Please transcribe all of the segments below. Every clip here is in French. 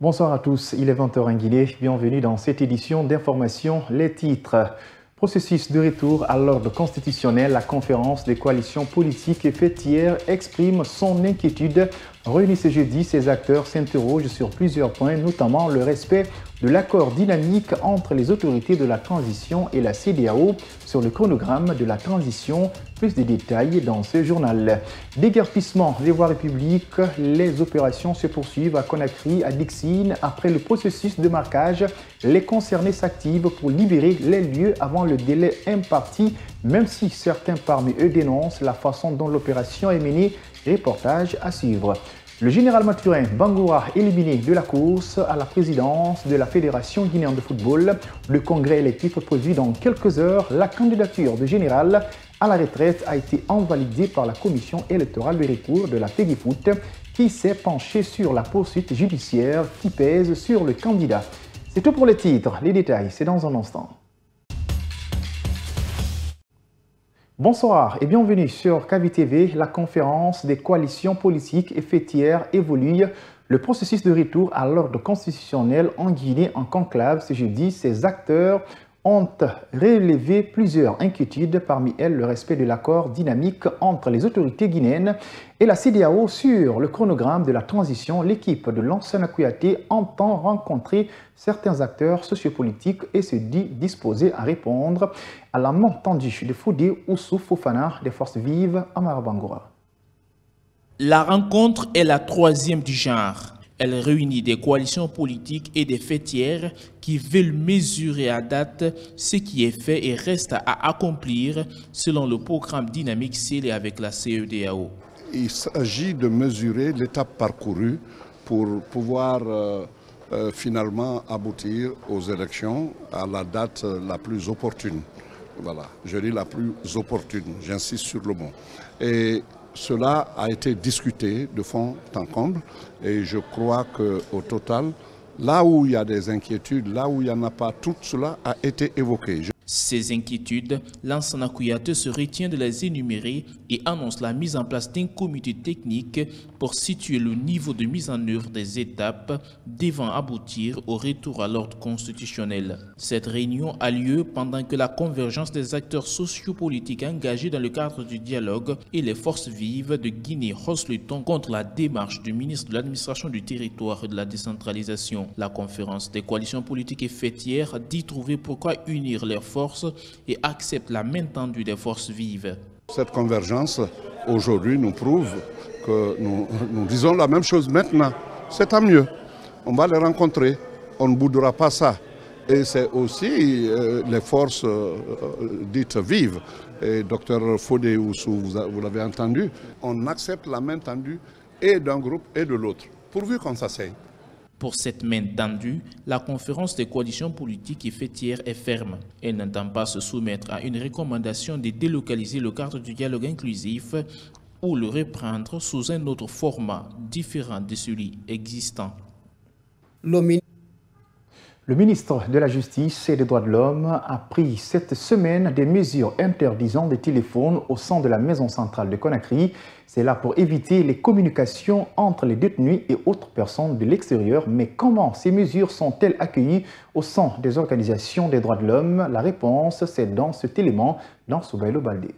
Bonsoir à tous, il est 20h en Guinée. Bienvenue dans cette édition d'information. Les titres. Processus de retour à l'ordre constitutionnel, la conférence des coalitions politiques faite hier exprime son inquiétude. Réunis ce jeudi, ces acteurs s'interrogent sur plusieurs points, notamment le respect de l'accord dynamique entre les autorités de la transition et la CEDEAO sur le chronogramme de la transition. Plus de détails dans ce journal. Déguerpissement des voies publiques, les opérations se poursuivent à Conakry, à Dixine. Après le processus de marquage, les concernés s'activent pour libérer les lieux avant le délai imparti, même si certains parmi eux dénoncent la façon dont l'opération est menée. Reportage à suivre. Le général Mathurin Bangoura éliminé de la course à la présidence de la Fédération guinéenne de football. Le congrès électif produit dans quelques heures. La candidature du général à la retraite a été invalidée par la commission électorale de recours de la Fégifoot qui s'est penchée sur la poursuite judiciaire qui pèse sur le candidat. C'est tout pour les titres. Les détails, c'est dans un instant. Bonsoir et bienvenue sur KVTV. La conférence des coalitions politiques et fêtières évolue. Le processus de retour à l'ordre constitutionnel en Guinée en conclave ce jeudi. Ces acteurs ont relevé plusieurs inquiétudes, parmi elles le respect de l'accord dynamique entre les autorités guinéennes et la CEDEAO sur le chronogramme de la transition. L'équipe de Lansana Kouyaté entend rencontrer certains acteurs sociopolitiques et se dit disposée à répondre à la main tendue de Fodé Oussou Fofana des Forces Vives à Marabangora. La rencontre est la troisième du genre. Elle réunit des coalitions politiques et des fêtières qui veulent mesurer à date ce qui est fait et reste à accomplir selon le programme dynamique scellé avec la CEDEAO. Il s'agit de mesurer l'étape parcourue pour pouvoir finalement aboutir aux élections à la date la plus opportune. Voilà, je dis la plus opportune, j'insiste sur le mot. Et cela a été discuté de fond en comble et je crois qu'au total, là où il y a des inquiétudes, là où il n'y en a pas, tout cela a été évoqué. Ces inquiétudes, Lansana Kouyaté se retient de les énumérer et annonce la mise en place d'un comité technique pour situer le niveau de mise en œuvre des étapes devant aboutir au retour à l'ordre constitutionnel. Cette réunion a lieu pendant que la convergence des acteurs sociopolitiques engagés dans le cadre du dialogue et les forces vives de Guinée haussent le ton contre la démarche du ministre de l'administration du territoire et de la décentralisation. La conférence des coalitions politiques et fêtières dit trouver pourquoi unir leurs forces et accepte la main tendue des forces vives. Cette convergence, aujourd'hui, nous prouve que nous disons la même chose maintenant. C'est tant mieux. On va les rencontrer. On ne boudera pas ça. Et c'est aussi les forces dites vives. Et Dr Fodé Oussou, vous l'avez entendu, on accepte la main tendue et d'un groupe et de l'autre, pourvu qu'on s'asseye. Pour cette main tendue, la conférence des coalitions politiques et fêtières est ferme. Elle n'entend pas se soumettre à une recommandation de délocaliser le cadre du dialogue inclusif ou le reprendre sous un autre format différent de celui existant. Le ministre de la Justice et des Droits de l'Homme a pris cette semaine des mesures interdisant des téléphones au sein de la maison centrale de Conakry. C'est là pour éviter les communications entre les détenus et autres personnes de l'extérieur. Mais comment ces mesures sont-elles accueillies au sein des organisations des droits de l'homme? La réponse, c'est dans cet élément, dans Soubaïlo Baldé.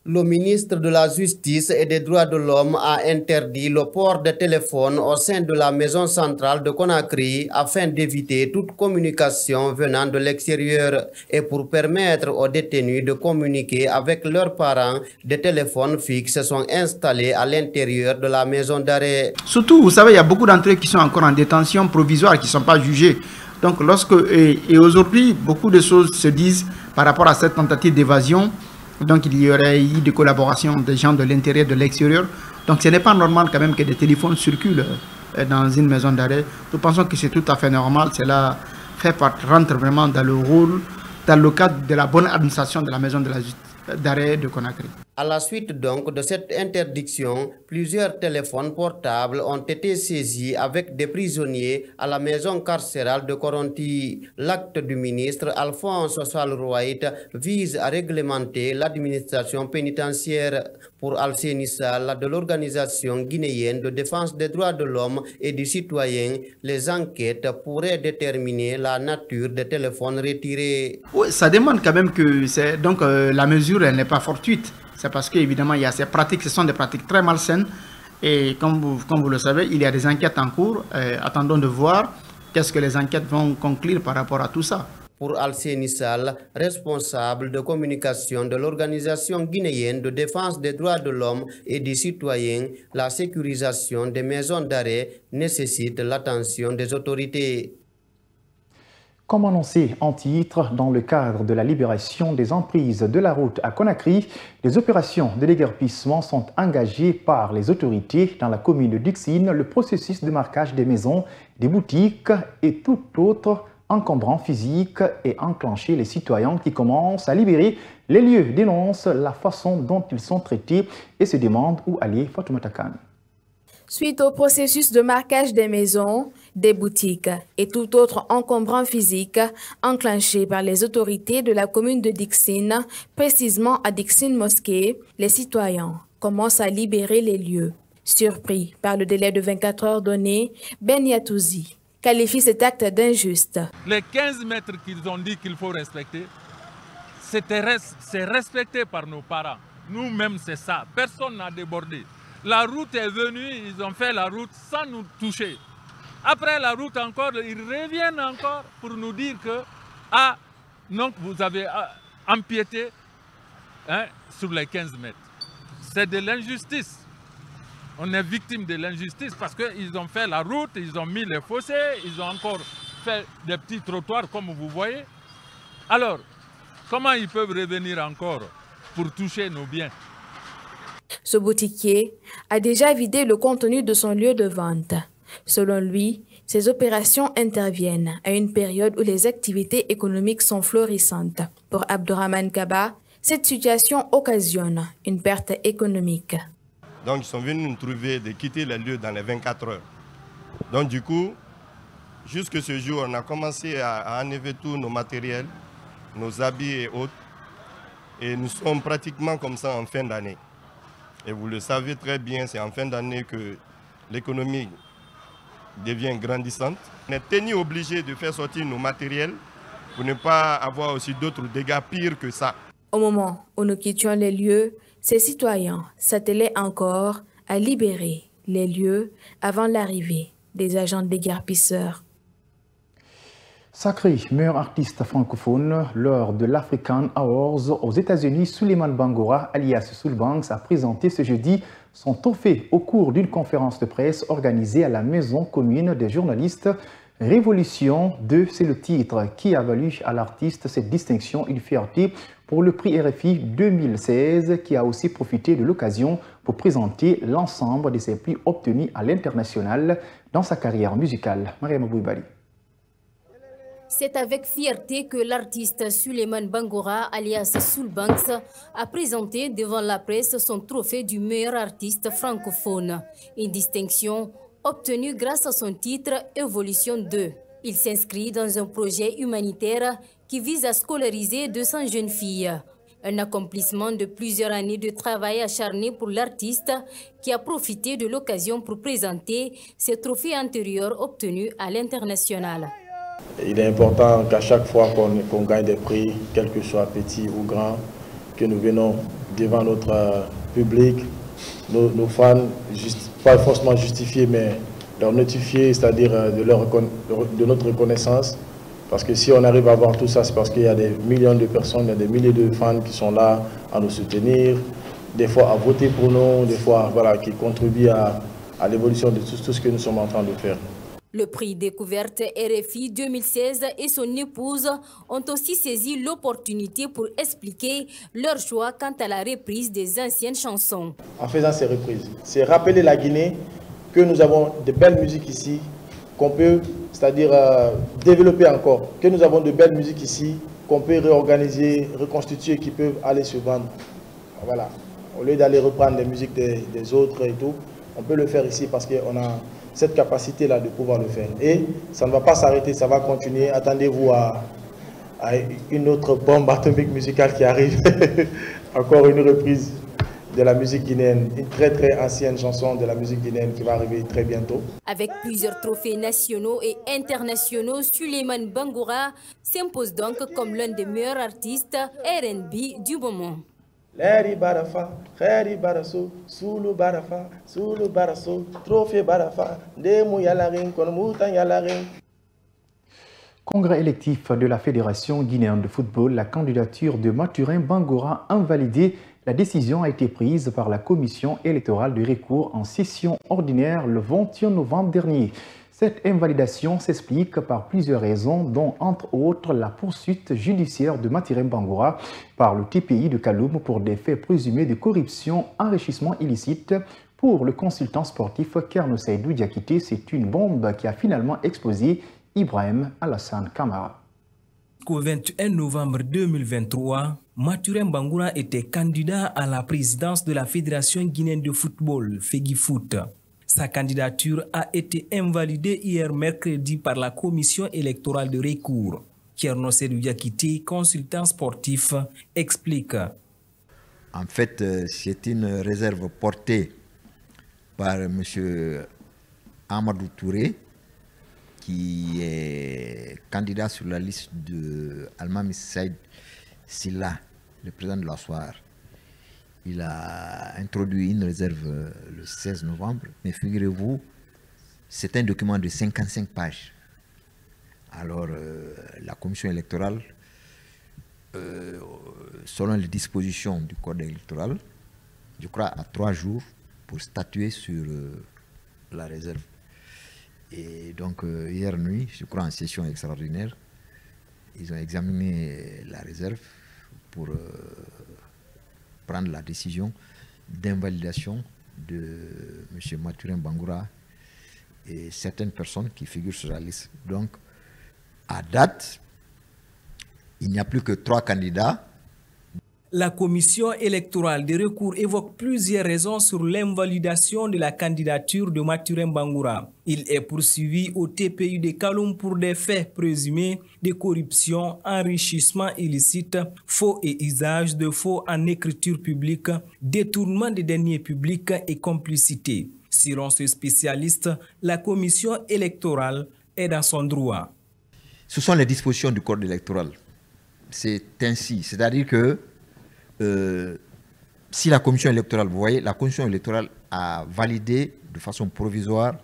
Le ministre de la Justice et des Droits de l'Homme a interdit le port de téléphone au sein de la maison centrale de Conakry afin d'éviter toute communication venant de l'extérieur et pour permettre aux détenus de communiquer avec leurs parents. Des téléphones fixes sont installés à l'intérieur de la maison d'arrêt. Surtout, vous savez, il y a beaucoup d'entre eux qui sont encore en détention provisoire, qui ne sont pas jugés. Donc, et aujourd'hui, beaucoup de choses se disent par rapport à cette tentative d'évasion. Donc il y aurait eu des collaborations des gens de l'intérieur, de l'extérieur. Donc ce n'est pas normal quand même que des téléphones circulent dans une maison d'arrêt. Nous pensons que c'est tout à fait normal. Cela rentre vraiment dans le rôle, dans le cadre de la bonne administration de la maison d'arrêt de Conakry. À la suite donc de cette interdiction, plusieurs téléphones portables ont été saisis avec des prisonniers à la maison carcérale de Koronti. L'acte du ministre Alphonse Salrouait vise à réglementer l'administration pénitentiaire. Pour Alseni Sall de l'Organisation guinéenne de défense des droits de l'homme et du citoyen, les enquêtes pourraient déterminer la nature des téléphones retirés. Oui, ça demande quand même que la mesure n'est pas fortuite. C'est parce qu'évidemment, il y a ces pratiques, ce sont des pratiques très malsaines. Et comme vous le savez, il y a des enquêtes en cours. Attendons de voir qu'est-ce que les enquêtes vont conclure par rapport à tout ça. Pour Alseni Sall, responsable de communication de l'Organisation guinéenne de défense des droits de l'homme et des citoyens, la sécurisation des maisons d'arrêt nécessite l'attention des autorités. Comme annoncé en titre, dans le cadre de la libération des emprises de la route à Conakry, des opérations de déguerpissement sont engagées par les autorités dans la commune de Dixine. Le processus de marquage des maisons, des boutiques et tout autre encombrant physique est enclenché. Les citoyens qui commencent à libérer les lieux dénoncent la façon dont ils sont traités et se demandent où aller. Fatoumata Kane. Suite au processus de marquage des maisons, des boutiques et tout autre encombrant physique enclenché par les autorités de la commune de Dixine, précisément à Dixine Mosquée, les citoyens commencent à libérer les lieux. Surpris par le délai de 24 heures donné, Ben Yatouzi qualifie cet acte d'injuste. Les 15 mètres qu'ils ont dit qu'il faut respecter, c'est respecté par nos parents. Nous-mêmes, c'est ça. Personne n'a débordé. La route est venue, ils ont fait la route sans nous toucher. Après la route encore, ils reviennent encore pour nous dire que donc vous avez empiété sur les 15 mètres. C'est de l'injustice. On est victime de l'injustice parce qu'ils ont fait la route, ils ont mis les fossés, ils ont encore fait des petits trottoirs comme vous voyez. Alors, comment ils peuvent revenir encore pour toucher nos biens? Ce boutiquier a déjà vidé le contenu de son lieu de vente. Selon lui, ces opérations interviennent à une période où les activités économiques sont florissantes. Pour Abdourahmane Kaba, cette situation occasionne une perte économique. Donc ils sont venus nous trouver de quitter les lieux dans les 24 heures. Donc du coup, jusque ce jour, on a commencé à enlever tous nos matériels, nos habits et autres. Et nous sommes pratiquement comme ça en fin d'année. Et vous le savez très bien, c'est en fin d'année que l'économie devient grandissante. On est tenu obligé de faire sortir nos matériels pour ne pas avoir aussi d'autres dégâts pires que ça. Au moment où nous quittions les lieux, ces citoyens s'attelaient encore à libérer les lieux avant l'arrivée des agents déguerpisseurs. Sacré meilleur artiste francophone lors de l'African Awards aux États-Unis, Souleymane Bangura, alias Soulbanks, a présenté ce jeudi son trophée au cours d'une conférence de presse organisée à la Maison commune des journalistes. Révolution 2, c'est le titre qui a valu à l'artiste cette distinction, une fierté pour le prix RFI 2016 qui a aussi profité de l'occasion pour présenter l'ensemble de ses prix obtenus à l'international dans sa carrière musicale. Mariam Bouibali. C'est avec fierté que l'artiste Souleymane Bangura, alias Soulbanks, a présenté devant la presse son trophée du meilleur artiste francophone. Une distinction obtenue grâce à son titre Évolution 2. Il s'inscrit dans un projet humanitaire qui vise à scolariser 200 jeunes filles. Un accomplissement de plusieurs années de travail acharné pour l'artiste qui a profité de l'occasion pour présenter ses trophées antérieurs obtenus à l'international. Il est important qu'à chaque fois qu'on gagne des prix, quel que soit petit ou grand, que nous venons devant notre public, nos fans, pas forcément justifier, mais leur notifier, c'est-à-dire de notre reconnaissance. Parce que si on arrive à voir tout ça, c'est parce qu'il y a des millions de personnes, il y a des milliers de fans qui sont là à nous soutenir, des fois à voter pour nous, des fois voilà, qui contribuent à l'évolution de tout ce que nous sommes en train de faire. Le prix découverte RFI 2016 et son épouse ont aussi saisi l'opportunité pour expliquer leur choix quant à la reprise des anciennes chansons. En faisant ces reprises, c'est rappeler la Guinée que nous avons de belles musiques ici, qu'on peut, c'est-à-dire développer encore, que nous avons de belles musiques ici, qu'on peut réorganiser, reconstituer, qui peuvent aller se vendre. Voilà. au lieu d'aller reprendre les musiques des autres et tout, on peut le faire ici parce qu'on a cette capacité-là de pouvoir le faire. Et ça ne va pas s'arrêter, ça va continuer. Attendez-vous à une autre bombe atomique musicale qui arrive. Encore une reprise de la musique guinéenne, une très ancienne chanson de la musique guinéenne qui va arriver très bientôt. Avec plusieurs trophées nationaux et internationaux, Souleymane Bangoura s'impose donc comme l'un des meilleurs artistes R&B du moment. Leri barafa, kheri baraso, sulu baraso, trophée barafa, demu yalarin, konmutan yalarin. Congrès électif de la Fédération guinéenne de football, la candidature de Mathurin Bangoura invalidée. La décision a été prise par la commission électorale de recours en session ordinaire le 21 novembre dernier. Cette invalidation s'explique par plusieurs raisons, dont entre autres la poursuite judiciaire de Mathurin Bangoura par le TPI de Kaloum pour des faits présumés de corruption, enrichissement illicite. Pour le consultant sportif Kerno Seydou Diakité, c'est une bombe qui a finalement explosé. Ibrahim Alassane Kamara. Au 21 novembre 2023, Mathurin Bangoura était candidat à la présidence de la Fédération guinéenne de football, FEGIFOOT. Sa candidature a été invalidée hier mercredi par la commission électorale de recours. Kerno Seydou Diakité, consultant sportif, explique. En fait, c'est une réserve portée par M. Amadou Touré, qui est candidat sur la liste de Almami Saïd Silla, le président de la SOAR. Il a introduit une réserve le 16 novembre, mais figurez-vous, c'est un document de 55 pages. Alors, la commission électorale, selon les dispositions du code électoral, je crois à 3 jours pour statuer sur la réserve. Et donc, hier nuit, je crois en session extraordinaire, ils ont examiné la réserve pour prendre la décision d'invalidation de M. Mathurin Bangoura et certaines personnes qui figurent sur la liste. Donc, à date, il n'y a plus que 3 candidats. La commission électorale de recours évoque plusieurs raisons sur l'invalidation de la candidature de Mathurin Bangoura. Il est poursuivi au TPI de Kaloum pour des faits présumés de corruption, enrichissement illicite, faux et usage de faux en écriture publique, détournement des deniers publics et complicité. Selon ce spécialiste, la commission électorale est dans son droit. Ce sont les dispositions du code électoral. C'est ainsi, c'est-à-dire que si la commission électorale, vous voyez, la commission électorale a validé de façon provisoire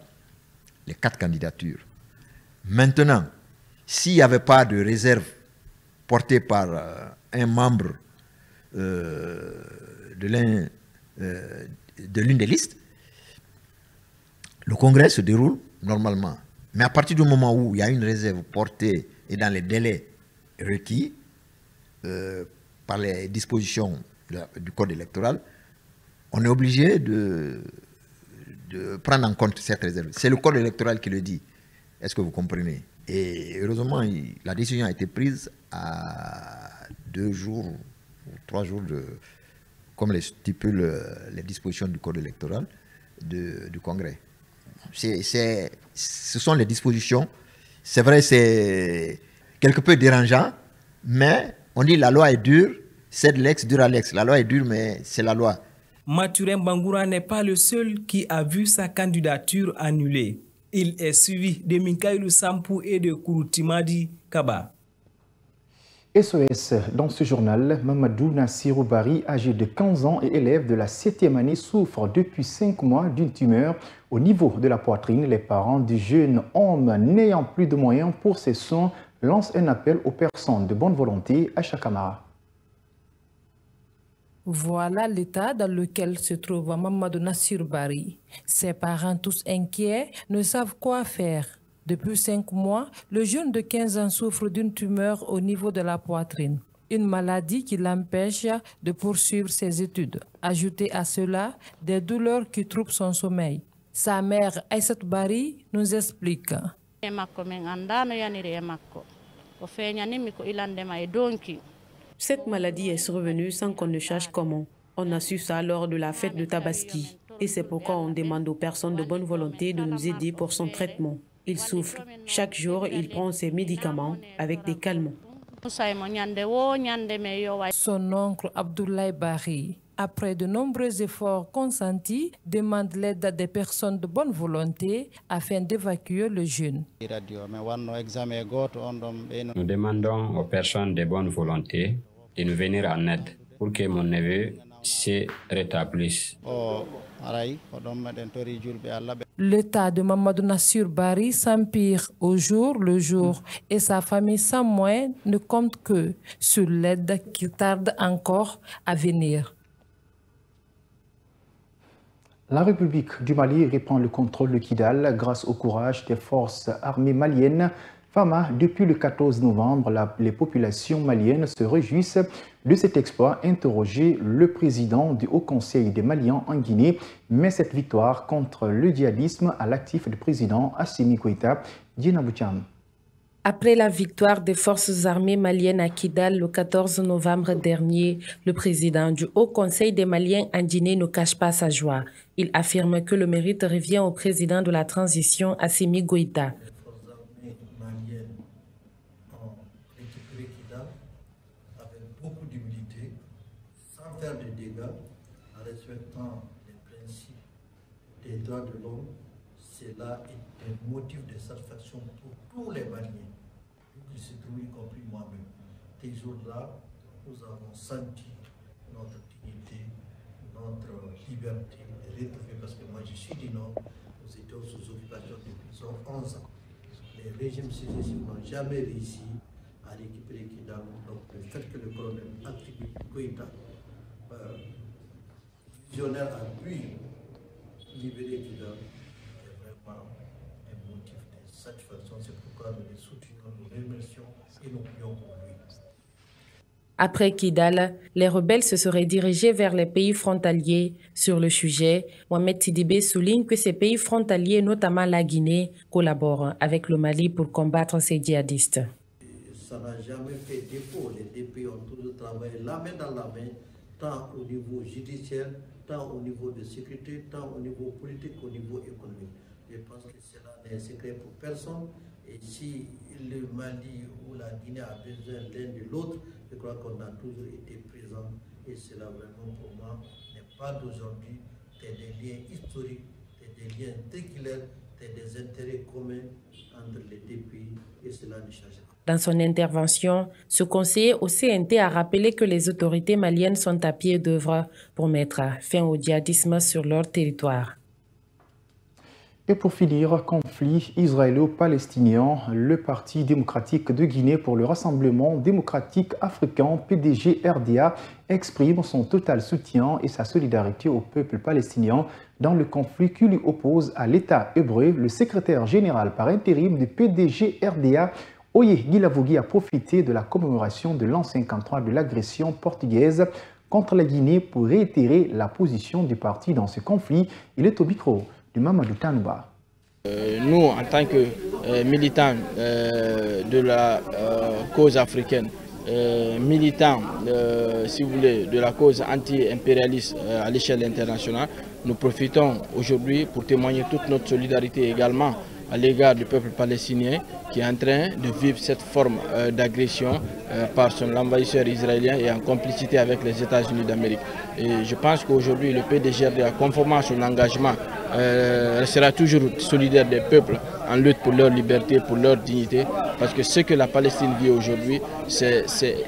les 4 candidatures. Maintenant, s'il n'y avait pas de réserve portée par un membre de l'une des listes, le congrès se déroule normalement. Mais à partir du moment où il y a une réserve portée et dans les délais requis, par les dispositions du code électoral, on est obligé de prendre en compte cette réserve. C'est le code électoral qui le dit. Est-ce que vous comprenez? Et heureusement, la décision a été prise à 2 jours ou 3 jours, comme les stipulent les dispositions du code électoral du Congrès. Ce sont les dispositions. C'est vrai, c'est quelque peu dérangeant, mais on dit la loi est dure, c'est de l'ex, dure à l'ex. La loi est dure, mais c'est la loi. Mathurin Bangoura n'est pas le seul qui a vu sa candidature annulée. Il est suivi de Mikaïlou Sampou et de Kouroutimadi Kaba. SOS, dans ce journal, Mamadou Nassirou Bari, âgé de 15 ans et élève de la 7e année, souffre depuis 5 mois d'une tumeur au niveau de la poitrine. Les parents du jeune homme n'ayant plus de moyens pour ses soins lancent un appel aux personnes de bonne volonté à Chakamara. Voilà l'état dans lequel se trouve Mamadou Nassirou Bari. Ses parents, tous inquiets, ne savent quoi faire. Depuis 5 mois, le jeune de 15 ans souffre d'une tumeur au niveau de la poitrine. Une maladie qui l'empêche de poursuivre ses études. Ajoutez à cela des douleurs qui troublent son sommeil. Sa mère, Aïssatou Bari, nous explique. Cette maladie est survenue sans qu'on ne cherche comment. On a su ça lors de la fête de Tabaski. Et c'est pourquoi on demande aux personnes de bonne volonté de nous aider pour son traitement. Il souffre. Chaque jour, il prend ses médicaments avec des calmants. Son oncle Abdoulaye Bari, après de nombreux efforts consentis, demande l'aide des personnes de bonne volonté afin d'évacuer le jeune. Nous demandons aux personnes de bonne volonté de nous venir en aide pour que mon neveu se rétablisse. L'état de Mamadou Nassir Bari s'empire au jour le jour et sa famille sans moyens ne compte que sur l'aide qui tarde encore à venir. La République du Mali reprend le contrôle de Kidal grâce au courage des forces armées maliennes. Fama, depuis le 14 novembre, les populations maliennes se réjouissent de cet exploit. Interrogé le président du Haut Conseil des Maliens en Guinée, met cette victoire contre le djihadisme à l'actif du président Assimi Goïta. Dina Boucham. Après la victoire des forces armées maliennes à Kidal le 14 novembre dernier, le président du Haut Conseil des Maliens en Guinée ne cache pas sa joie. Il affirme que le mérite revient au président de la transition Assimi Goïta. Faire des dégâts en respectant les principes des droits de l'homme, cela est un motif de satisfaction pour tous les Maliens, y compris moi-même. Ces jours-là, nous avons senti notre dignité, notre liberté retrouvée, parce que moi je suis du Nord, nous étions sous occupation depuis 11 ans. Les régimes successifs n'ont jamais réussi à récupérer Kidal, donc le fait que le colonel Assimi Goïta visionnaire a pu libérer Kidal est vraiment un motif de satisfaction. C'est pourquoi nous les soutenons, nous remercions et nous prions pour lui. Après Kidal, les rebelles se seraient dirigés vers les pays frontaliers. Sur le sujet, Mohamed Sidibé souligne que ces pays frontaliers, notamment la Guinée, collaborent avec le Mali pour combattre ces djihadistes. Ça n'a jamais fait défaut. Les deux pays ont toujours travaillé la main dans la main, tant au niveau judiciaire, tant au niveau de sécurité, tant au niveau politique qu'au niveau économique. Je pense que cela n'est secret pour personne. Et si le Mali ou la Guinée a besoin l'un de l'autre, je crois qu'on a toujours été présents. Et cela vraiment pour moi n'est pas d'aujourd'hui. C'est des liens historiques, c'est des liens séculaires, c'est des intérêts communs entre les deux pays et cela ne change pas. Dans son intervention, ce conseiller au CNT a rappelé que les autorités maliennes sont à pied d'œuvre pour mettre fin au djihadisme sur leur territoire. Et pour finir, conflit israélo-palestinien, le Parti démocratique de Guinée pour le Rassemblement démocratique africain, PDG-RDA, exprime son total soutien et sa solidarité au peuple palestinien dans le conflit qui lui oppose à l'État hébreu. Le secrétaire général par intérim du PDG-RDA, Oye Guilavogui, a profité de la commémoration de l'an 53 de l'agression portugaise contre la Guinée pour réitérer la position du parti dans ce conflit. Il est au micro de Mamadou Tanouba. Nous, en tant que militants de la cause africaine, militants, si vous voulez, de la cause anti-impérialiste à l'échelle internationale, nous profitons aujourd'hui pour témoigner toute notre solidarité également à l'égard du peuple palestinien qui est en train de vivre cette forme d'agression par l'envahisseur israélien et en complicité avec les États-Unis d'Amérique. Et je pense qu'aujourd'hui le PDG-RDA, conformément à son engagement, restera toujours solidaire des peuples en lutte pour leur liberté, pour leur dignité, parce que ce que la Palestine vit aujourd'hui, c'est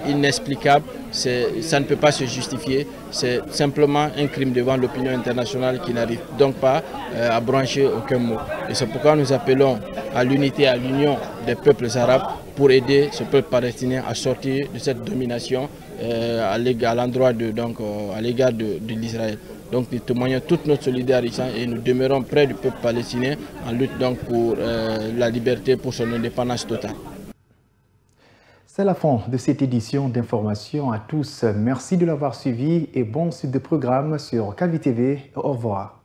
inexplicable, ça ne peut pas se justifier, c'est simplement un crime devant l'opinion internationale qui n'arrive donc pas à brancher aucun mot. Et c'est pourquoi nous appelons à l'unité, à l'union des peuples arabes pour aider ce peuple palestinien à sortir de cette domination à l'endroit à l'égard de l'Israël. Donc nous témoignons toute notre solidarité et nous demeurons près du peuple palestinien en lutte donc pour la liberté, pour son indépendance totale. C'est la fin de cette édition d'information à tous. Merci de l'avoir suivi et bon suite de programme sur KVTV. Au revoir.